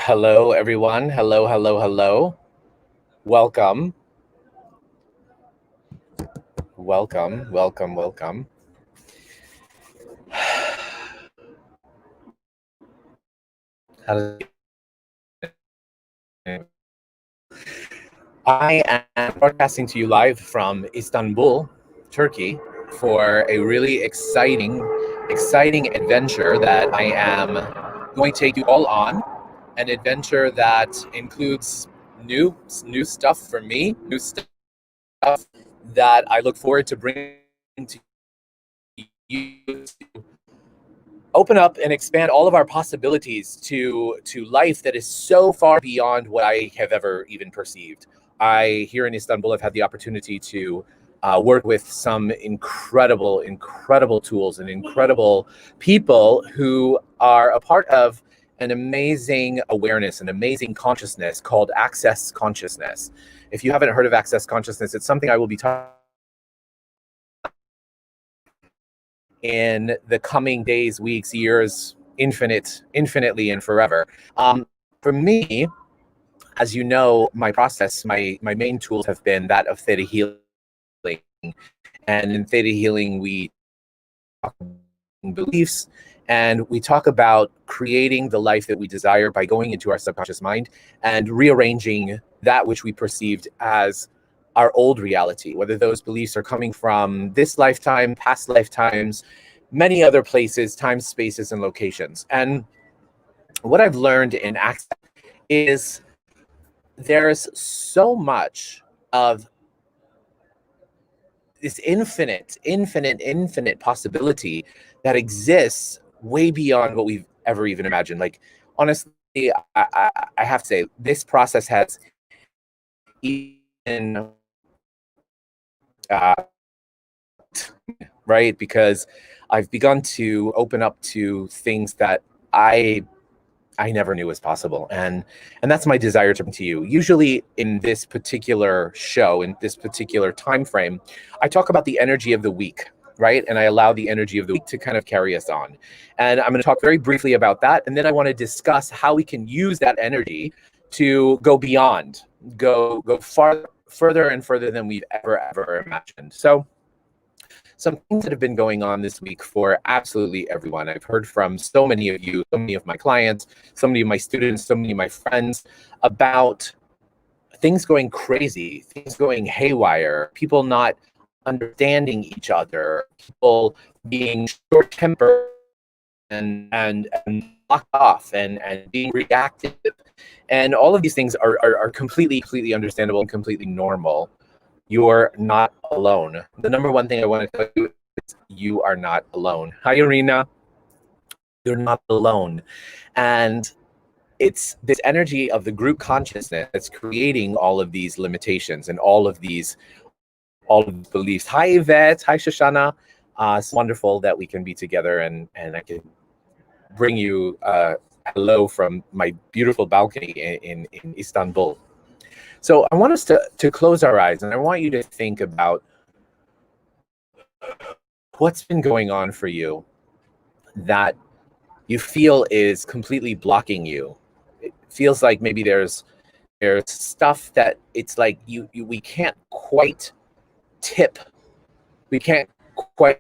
Hello, everyone. Hello, hello, hello. Welcome. Welcome, welcome, welcome. I am broadcasting to you live from Istanbul, Turkey, for a really exciting adventure that I am going to take you all on. An adventure that includes new stuff for me, new stuff that I look forward to bringing to you to open up and expand all of our possibilities to life that is so far beyond what I have ever even perceived. I, here in Istanbul, have had the opportunity to work with some incredible tools and incredible people who are a part of an amazing awareness, an amazing consciousness called Access Consciousness. If you haven't heard of Access Consciousness, it's something I will be talking in the coming days, weeks, years, infinitely and forever. For me, as you know, my process, my main tools have been that of theta healing. And in theta healing, we talk about beliefs and we talk about creating the life that we desire by going into our subconscious mind and rearranging that which we perceived as our old reality, whether those beliefs are coming from this lifetime, past lifetimes, many other places, time, spaces, and locations. And what I've learned in Access is there's so much of this infinite possibility that exists way beyond what we've ever even imagined. Like, honestly, I have to say, this process has even right, because I've begun to open up to things that I never knew was possible, and that's my desire to bring to you. Usually in this particular show, in this particular time frame, I talk about the energy of the week, right? And I allow the energy of the week to kind of carry us on. And I'm going to talk very briefly about that. And then I want to discuss how we can use that energy to go beyond, go further and further than we've ever imagined. So some things that have been going on this week for absolutely everyone. I've heard from so many of you, so many of my clients, so many of my students, so many of my friends about things going crazy, things going haywire, people not understanding each other, people being short-tempered and locked off and being reactive. And all of these things are completely understandable and completely normal. You're not alone. The number one thing I want to tell you is you are not alone. Hi, Irina. You're not alone. And it's this energy of the group consciousness that's creating all of these limitations and all of these beliefs. Hi, Yvette. Hi, Shoshana. It's wonderful that we can be together and I can bring you hello from my beautiful balcony in Istanbul. So I want us to close our eyes, and I want you to think about what's been going on for you that you feel is completely blocking you. It feels like maybe there's stuff that it's like we can't quite tip. We can't quite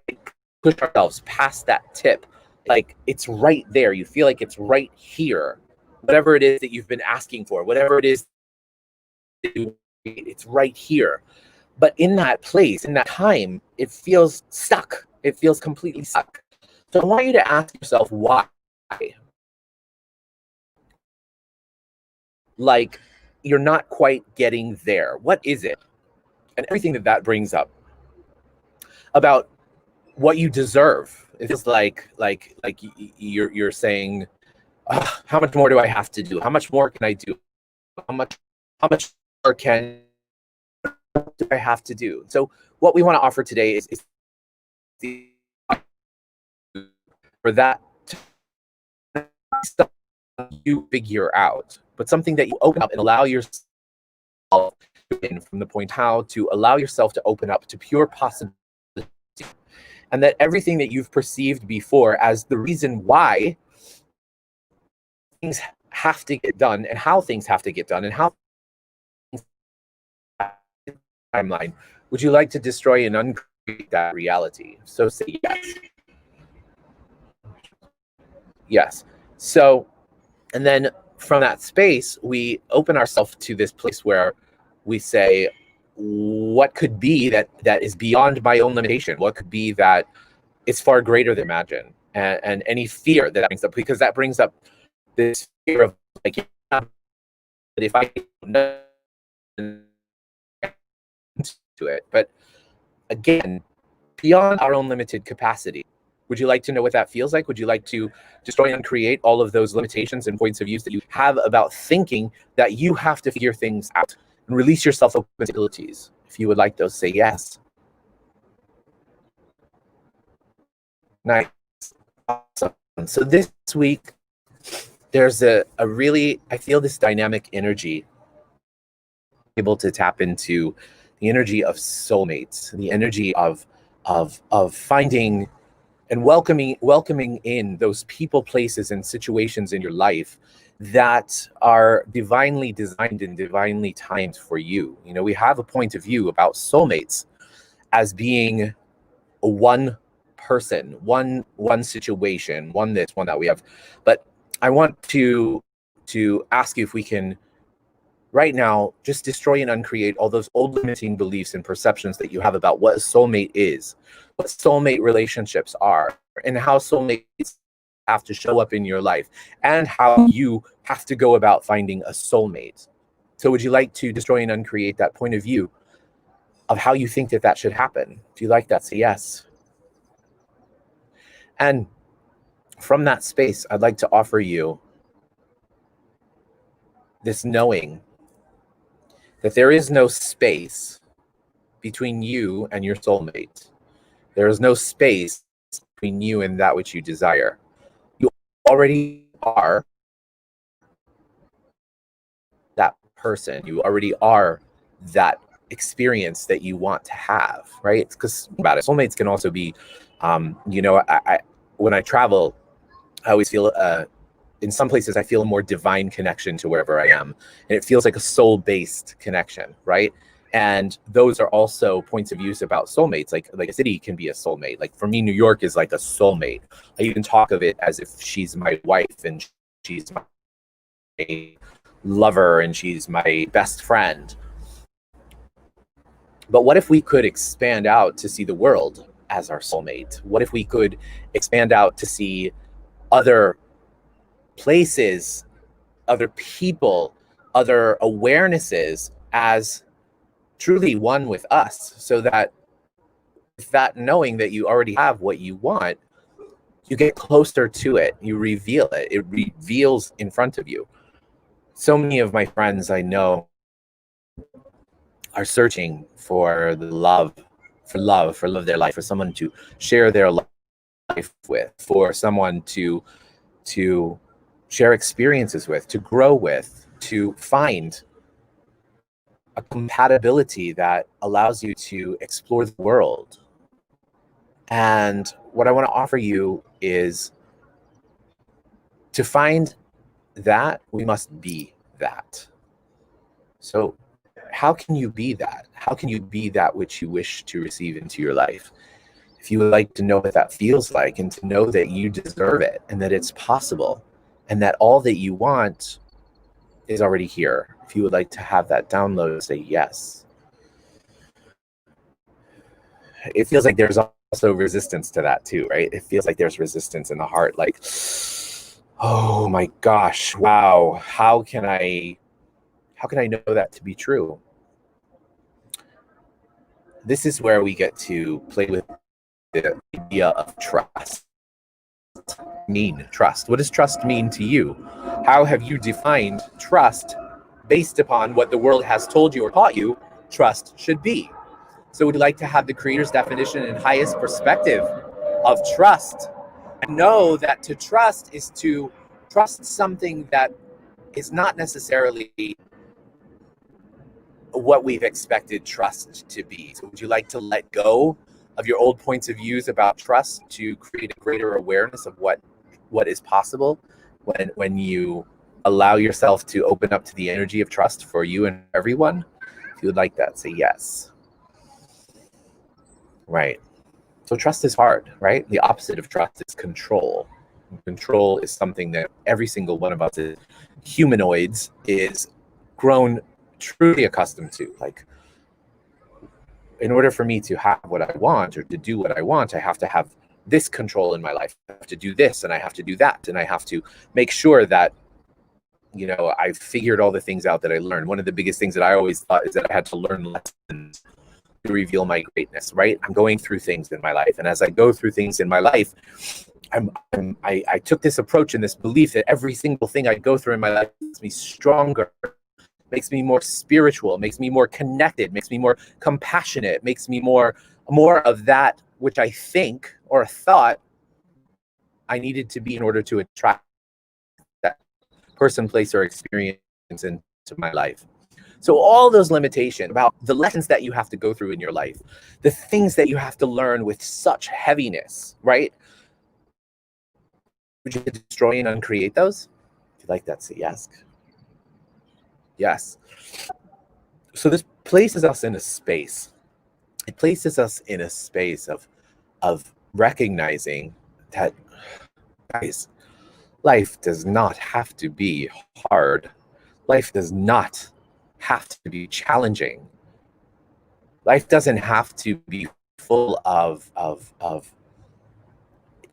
push ourselves past that tip. Like it's right there. You feel like it's right here. Whatever it is that you've been asking for, whatever it is, it's right here. But in that place, in that time, it feels stuck. It feels completely stuck. So I want you to ask yourself why. Like you're not quite getting there. What is it? And everything that brings up about what you deserve. It feels like you're saying, how much more do I have to do? How much more can I do? How much more do I have to do? So what we want to offer today is for that stuff you figure out, but something that you open up and allow yourself in from the point how to allow yourself to open up to pure possibility, and that everything that you've perceived before as the reason why things have to get done and how things have to get done and how timeline, would you like to destroy and uncreate that reality? So say yes. Yes. So, and then from that space, we open ourselves to this place where we say, what could be that is beyond my own limitation? What could be that is far greater than imagine? And any fear that brings up, because that brings up this fear of like, that if I know to it, but again, beyond our own limited capacity. Would you like to know what that feels like? Would you like to destroy and create all of those limitations and points of views that you have about thinking that you have to figure things out and release yourself open to possibilities? If you would like those, say yes. Nice. Awesome. So this week, there's a really, I feel this dynamic energy able to tap into the energy of soulmates, the energy of finding and welcoming in those people, places, and situations in your life that are divinely designed and divinely timed for you. You know, we have a point of view about soulmates as being a one person, one situation, one this, one that we have. But I want to ask you if we can right now just destroy and uncreate all those old limiting beliefs and perceptions that you have about what a soulmate is, what soulmate relationships are, and how soulmates have to show up in your life, and how you have to go about finding a soulmate. So would you like to destroy and uncreate that point of view of how you think that should happen? If you like that, say yes. And from that space, I'd like to offer you this knowing that there is no space between you and your soulmate. There is no space between you and that which you desire. You already are that person. You already are that experience that you want to have, right? Because about it, soulmates can also be, I when I travel, I always feel in some places I feel a more divine connection to wherever I am, and it feels like a soul-based connection, right? And those are also points of views about soulmates. Like a city can be a soulmate. Like for me, New York is like a soulmate. I even talk of it as if she's my wife and she's my lover and she's my best friend. But what if we could expand out to see the world as our soulmate? What if we could expand out to see other places, other people, other awarenesses as truly one with us, so that with that knowing that you already have what you want, you get closer to it, you reveal it, it reveals in front of you. So many of my friends I know are searching for the love, for love of their life, for someone to share their life with, for someone to share experiences with, to grow with, to find a compatibility that allows you to explore the world. And what I want to offer you is to find that we must be that. So how can you be that? How can you be that which you wish to receive into your life? If you would like to know what that feels like, and to know that you deserve it and that it's possible and that all that you want is already here, if you would like to have that download, say yes. It feels like there's also resistance to that too, right? It feels like there's resistance in the heart, like, oh my gosh, wow, how can I know that to be true? This is where we get to play with the idea of trust. Trust. What does trust mean to you? How have you defined trust based upon what the world has told you or taught you trust should be? So would you like to have the Creator's definition and highest perspective of trust, and know that to trust is to trust something that is not necessarily what we've expected trust to be? So would you like to let go of your old points of views about trust to create a greater awareness of what is possible when you allow yourself to open up to the energy of trust for you and everyone? If you would like that, say yes. Right. So trust is hard, right? The opposite of trust is control. Control is something that every single one of us as humanoids is grown truly accustomed to. Like, in order for me to have what I want or to do what I want, I have to have this control in my life. I have to do this and I have to do that. And I have to make sure that, I've figured all the things out that I learned. One of the biggest things that I always thought is that I had to learn lessons to reveal my greatness, right? I'm going through things in my life. And as I go through things in my life, I took this approach and this belief that every single thing I go through in my life makes me stronger, makes me more spiritual, makes me more connected, makes me more compassionate, makes me more of that which I think or thought I needed to be in order to attract that person, place, or experience into my life. So all those limitations about the lessons that you have to go through in your life, the things that you have to learn with such heaviness, right? Would you destroy and uncreate those? If you like that, say yes. Yes. So this places us in a space. It places us in a space of recognizing that, guys, life does not have to be hard. Life does not have to be challenging. Life doesn't have to be full of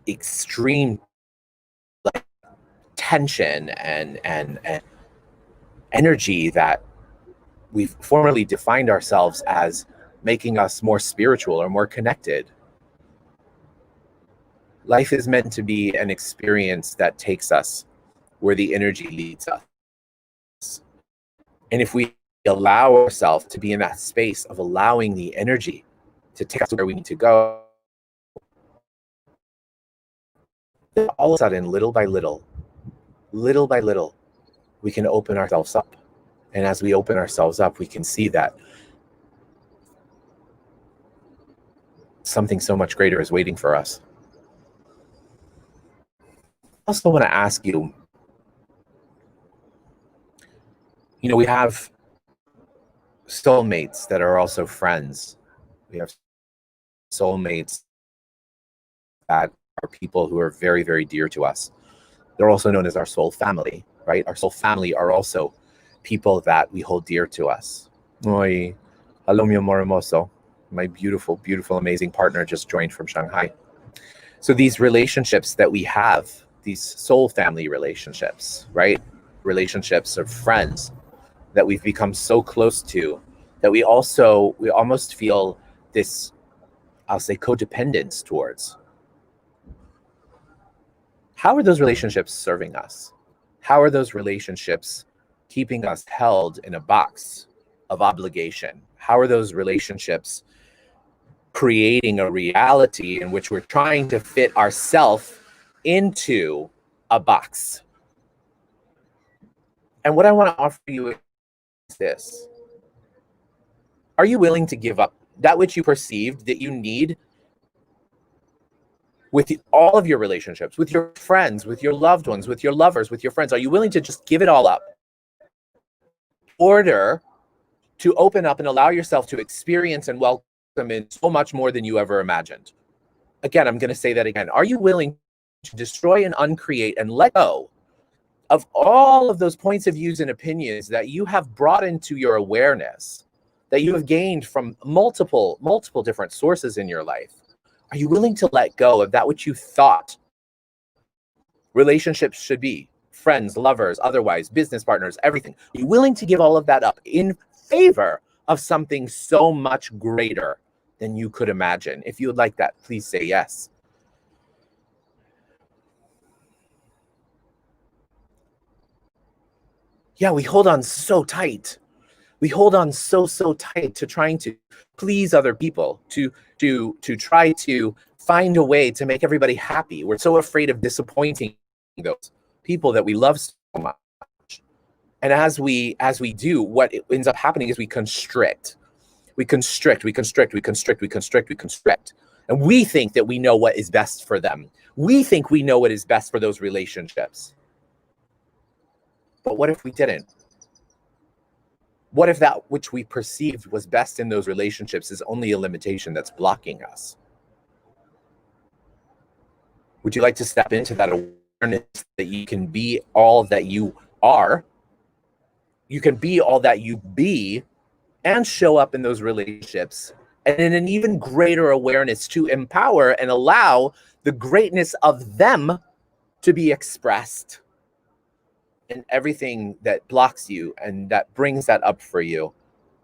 extreme tension and energy that we've formerly defined ourselves as making us more spiritual or more connected. Life is meant to be an experience that takes us where the energy leads us. And if we allow ourselves to be in that space of allowing the energy to take us to where we need to go, all of a sudden, little by little, we can open ourselves up. And as we open ourselves up, we can see that something so much greater is waiting for us. I also want to ask you, we have soulmates that are also friends. We have soulmates that are people who are very, very dear to us. They're also known as our soul family, right? Our soul family are also people that we hold dear to us. Oi, hello, mi amor hermoso. My beautiful, beautiful, amazing partner just joined from Shanghai. So these relationships that we have, these soul family relationships, right? Relationships of friends that we've become so close to, that we almost feel this, I'll say, codependence towards. How are those relationships serving us? How are those relationships keeping us held in a box of obligation? How are those relationships creating a reality in which we're trying to fit ourselves into a box? And what I want to offer you is this. Are you willing to give up that which you perceived that you need with all of your relationships, with your friends, with your loved ones, with your lovers, with your friends? Are you willing to just give it all up in order to open up and allow yourself to experience and welcome in so much more than you ever imagined? Again, I'm going to say that again. Are you willing to destroy and uncreate and let go of all of those points of views and opinions that you have brought into your awareness, that you have gained from multiple different sources in your life? Are you willing to let go of that which you thought relationships should be? Friends, lovers, otherwise, business partners, everything. Are you willing to give all of that up in favor of something so much greater than you could imagine? If you would like that, please say yes. Yeah, we hold on so tight. We hold on so tight to trying to please other people, to try to find a way to make everybody happy. We're so afraid of disappointing those people that we love so much. And as we do, what ends up happening is we constrict. We constrict. And we think that we know what is best for them. We think we know what is best for those relationships. But what if we didn't? What if that which we perceived was best in those relationships is only a limitation that's blocking us? Would you like to step into that awareness that you can be all that you are? You can be all that you be and show up in those relationships, and in an even greater awareness to empower and allow the greatness of them to be expressed in everything that blocks you and that brings that up for you.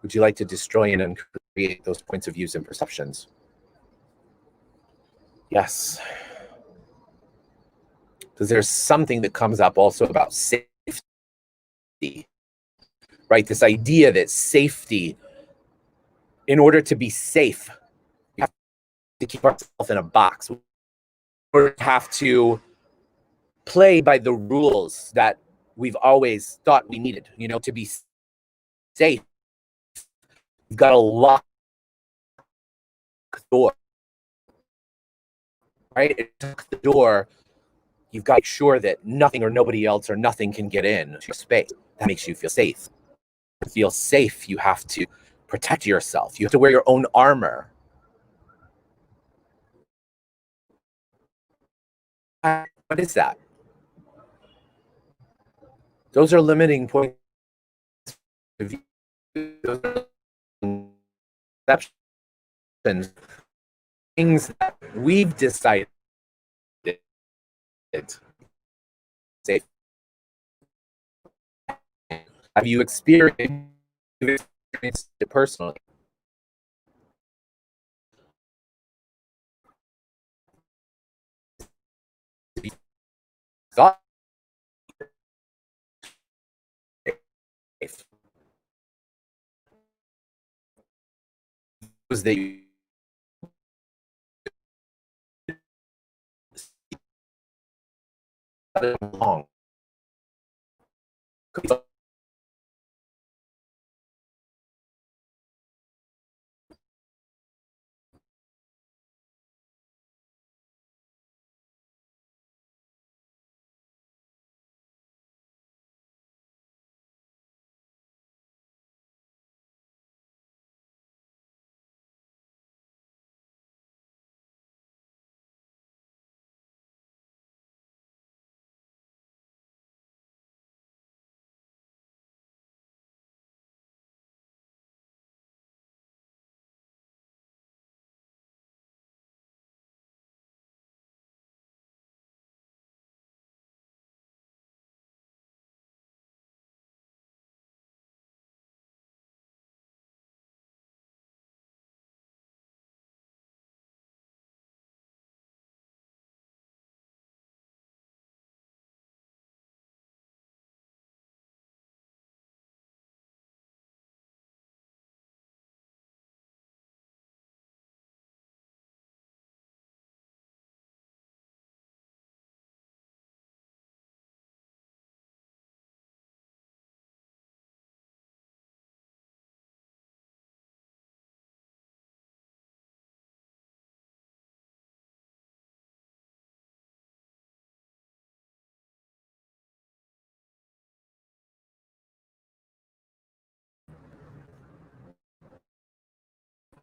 Would you like to destroy and uncreate those points of views and perceptions? Yes. Because there's something that comes up also about safety, right? This idea that safety, in order to be safe, you have to keep ourselves in a box. We have to play by the rules that we've always thought we needed, to be safe. You've got to lock the door, right? Lock the door. You've got to make sure that nothing or nobody else or nothing can get in to your space. That makes you feel safe. To feel safe, you have to protect yourself. You have to wear your own armor. What is that? Those are limiting points of view. Those are perceptions, things that we've decided safe. Have you experienced it personally? Thought was that you long.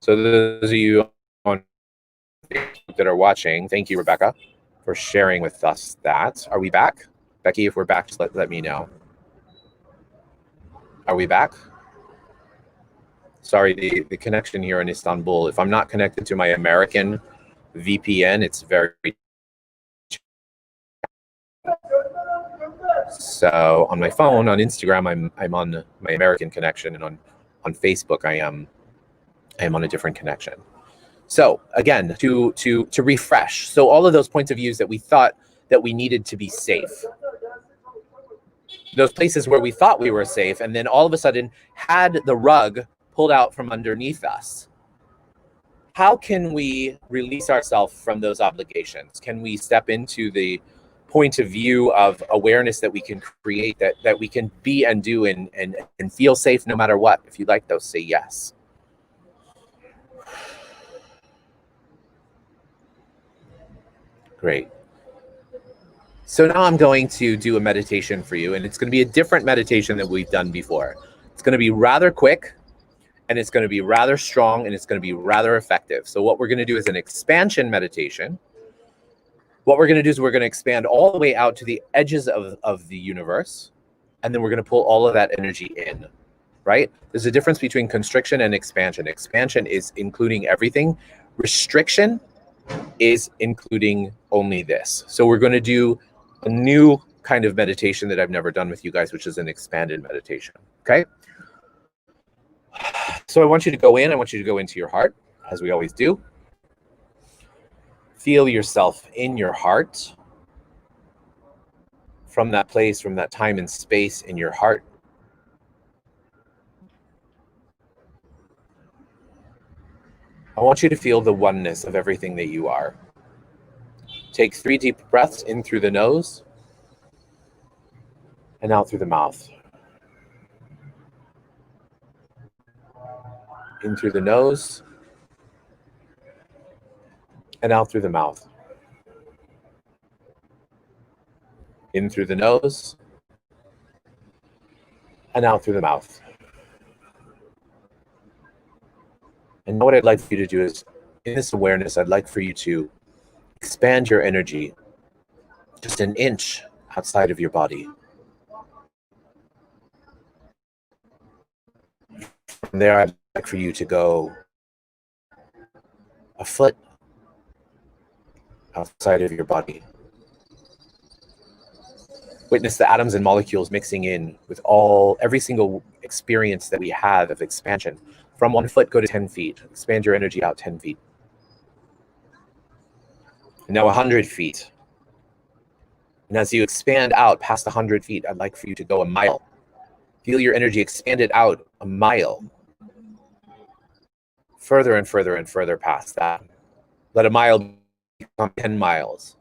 So those of you on Facebook that are watching, thank you, Rebecca, for sharing with us that. Are we back? Becky, if we're back, just let me know. Are we back? Sorry, the connection here in Istanbul, if I'm not connected to my American VPN, it's very... So on my phone, on Instagram, I'm on my American connection, and on Facebook, I am on a different connection. So again, to refresh, so all of those points of views that we thought that we needed to be safe, those places where we thought we were safe, and then all of a sudden had the rug pulled out from underneath us. How can we release ourselves from those obligations? Can we step into the point of view of awareness that we can create, that we can be and do and feel safe no matter what? If you'd like those, say yes. Great. So now I'm going to do a meditation for you, and it's going to be a different meditation than we've done before. It's going to be rather quick, and it's going to be rather strong, and it's going to be rather effective. So what we're going to do is an expansion meditation. What we're going to do is we're going to expand all the way out to the edges of the universe, and then we're going to pull all of that energy in, right? There's a difference between constriction and expansion. Expansion is including everything. Restriction is including only this. So we're going to do a new kind of meditation that I've never done with you guys, which is an expanded meditation, okay? So I want you to go into your heart, as we always do. Feel yourself in your heart, from that place, from that time and space in your heart. I want you to feel the oneness of everything that you are. Take 3 deep breaths in through the nose and out through the mouth. In through the nose and out through the mouth. In through the nose and out through the mouth. And now what I'd like for you to do is, in this awareness, I'd like for you to expand your energy just an inch outside of your body. From there, I'd like for you to go a foot outside of your body. Witness the atoms and molecules mixing in with every single experience that we have of expansion. From 1 foot, go to 10 feet. Expand your energy out 10 feet. And now 100 feet. And as you expand out past 100 feet, I'd like for you to go a mile. Feel your energy expanded out a mile. Further and further and further past that. Let a mile become 10 miles.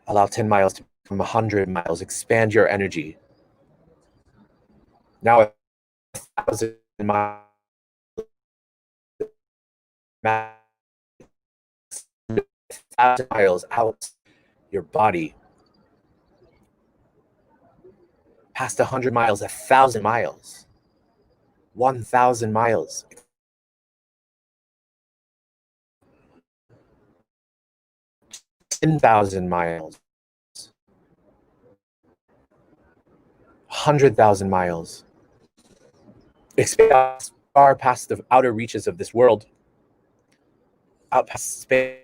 Allow 10 miles to become 100 miles. Expand your energy. Now 1,000 miles. 1,000 miles out your body. Past 100 miles, 1,000 miles. 1,000 miles. 10,000 miles. 100,000 miles. Expand far past the outer reaches of this world. Out past space.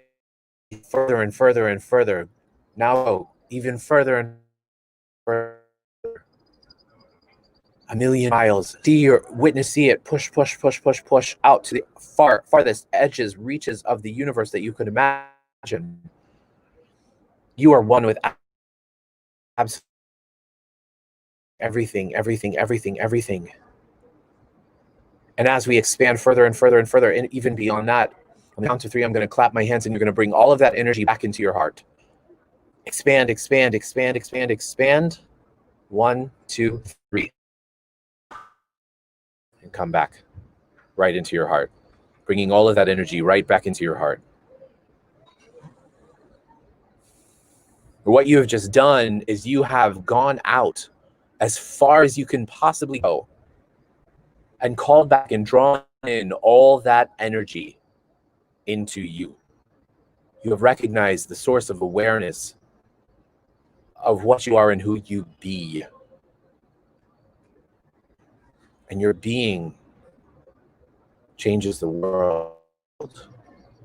Further and further and further. Now even further and further. 1,000,000 miles. See it. Push, push, push, push, push out to the farthest edges, reaches of the universe that you could imagine. You are one with absolutely everything, everything, everything, everything. And as we expand further and further and further, and even beyond that, on the count to 3, I'm going to clap my hands, and you're going to bring all of that energy back into your heart. Expand, expand, expand, expand, expand. 1, 2, 3. And come back right into your heart, bringing all of that energy right back into your heart. What you have just done is you have gone out as far as you can possibly go and called back and drawn in all that energy into you. You have recognized the source of awareness of what you are and who you be. And your being changes the world,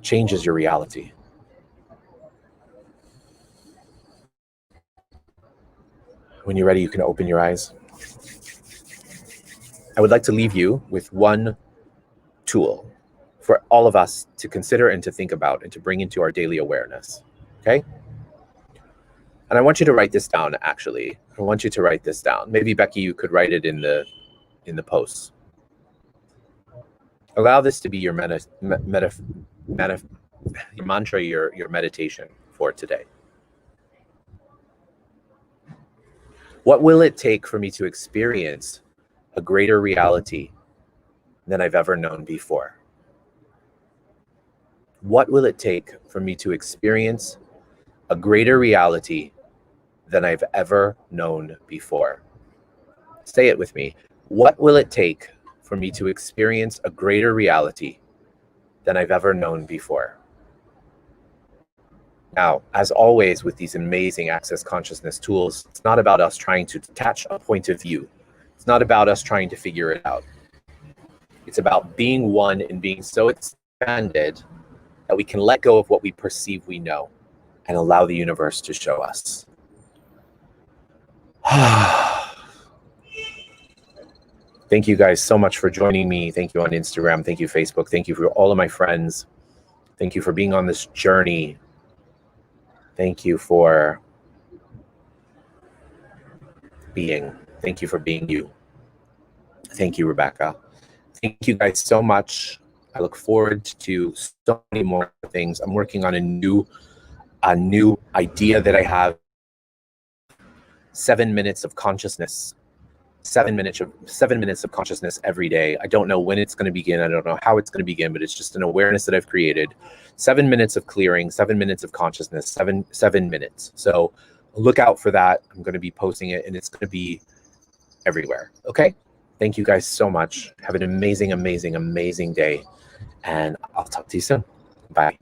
changes your reality. When you're ready, you can open your eyes. I would like to leave you with one tool for all of us to consider and to think about and to bring into our daily awareness, okay? And I want you to write this down, actually. I want you to write this down. Maybe, Becky, you could write it in the posts. Allow this to be your your mantra, your meditation for today. What will it take for me to experience a greater reality than I've ever known before? What will it take for me to experience a greater reality than I've ever known before? Say it with me. What will it take for me to experience a greater reality than I've ever known before? Now, as always with these amazing Access Consciousness tools, it's not about us trying to detach a point of view. It's not about us trying to figure it out. It's about being one and being so expanded that we can let go of what we perceive we know and allow the universe to show us. Thank you guys so much for joining me. Thank you on Instagram. Thank you, Facebook. Thank you for all of my friends. Thank you for being on this journey. Thank you for being. Thank you for being you. Thank you, Rebecca. Thank you guys so much. I look forward to so many more things. I'm working on a new idea that I have. 7 minutes of consciousness. 7 minutes of consciousness every day. I don't know when it's going to begin. I don't know how it's going to begin, but it's just an awareness that I've created. 7 minutes of clearing, 7 minutes of consciousness, seven minutes. So look out for that. I'm going to be posting it and it's going to be everywhere. Okay. Thank you guys so much. Have an amazing, amazing, amazing day. And I'll talk to you soon. Bye.